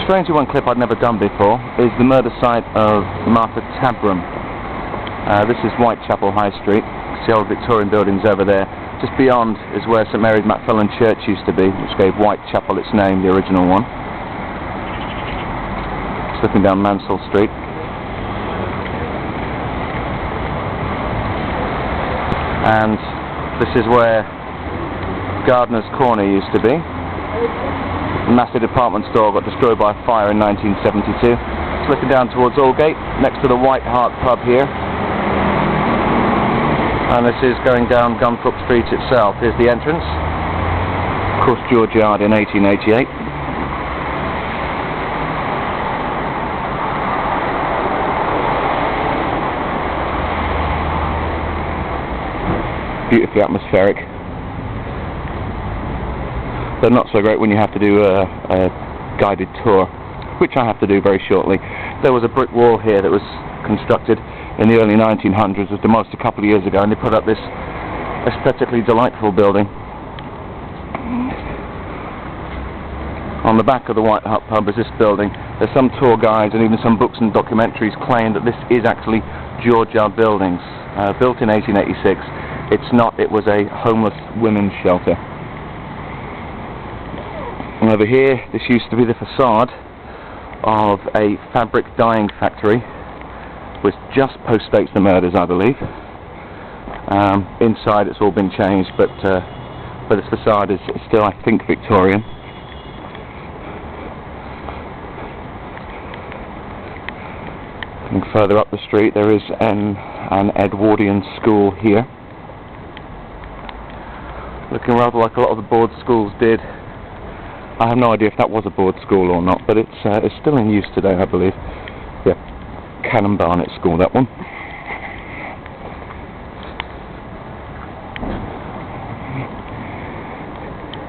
Strangely, one clip I'd never done before is the murder site of Martha Tabram. This is Whitechapel High Street. It's the old Victorian buildings over there. Just beyond is where St Mary's Macfillan Church used to be, which gave Whitechapel its name, the original one. Slipping down Mansell Street. And this is where Gardener's Corner used to be. A massive department store got destroyed by a fire in 1972. Slipping down towards Aldgate, next to the White Hart pub here. And this is going down Gunthorpe Street itself. Here's the entrance. Of course, George Yard in 1888. Beautifully atmospheric. But not so great when you have to do a guided tour, which I have to do very shortly. There was a brick wall here that was constructed in the early 1900s, was demolished a couple of years ago, and they put up this aesthetically delightful building. On the back of the White Hart pub is this building. There's some tour guides and even some books and documentaries claim that this is actually George Yard Buildings, built in 1886. It's not, it was a homeless women's shelter. And over here, this used to be the facade of a fabric dyeing factory, which just postdates the murders, I believe. Inside it's all been changed, but this facade is still, I think, Victorian. And further up the street there is an Edwardian school here. Looking rather like a lot of the board schools did. I have no idea if that was a board school or not, but it's still in use today, I believe. Yeah, Cannon Barnet School, that one.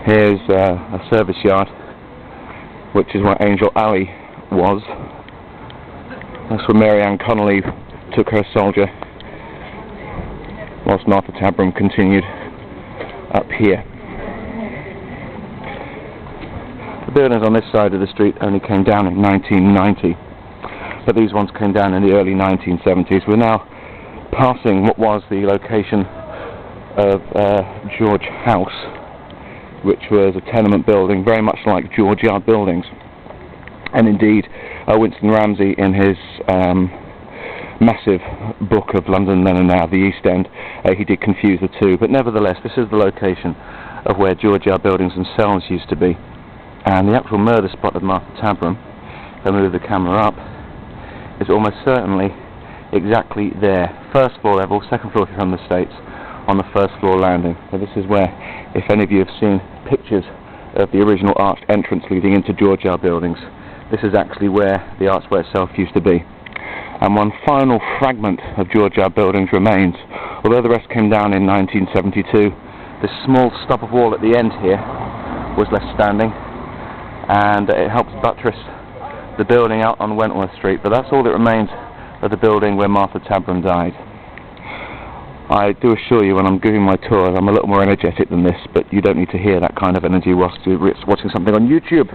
Here's a service yard, which is where Angel Alley was. That's where Mary Ann Connolly took her soldier, whilst Martha Tabram continued up here. The buildings on this side of the street only came down in 1990, but these ones came down in the early 1970s. We're now passing what was the location of George House, which was a tenement building very much like George Yard Buildings. And indeed, Winston Ramsay, in his massive book of London Then and Now, the East End, he did confuse the two. But nevertheless, this is the location of where George Yard Buildings themselves used to be. And the actual murder spot of Martha Tabram, if I move the camera up, is almost certainly exactly there. First floor level, second floor if you're from the States, on the first floor landing. So this is where, if any of you have seen pictures of the original arched entrance leading into George Yard Buildings, this is actually where the archway itself used to be. And one final fragment of George Yard Buildings remains. Although the rest came down in 1972, this small stub of wall at the end here was left standing, and it helps buttress the building out on Wentworth Street, but that's all that remains of the building where Martha Tabram died. I do assure you, when I'm giving my tours, I'm a little more energetic than this, but you don't need to hear that kind of energy whilst you're watching something on YouTube.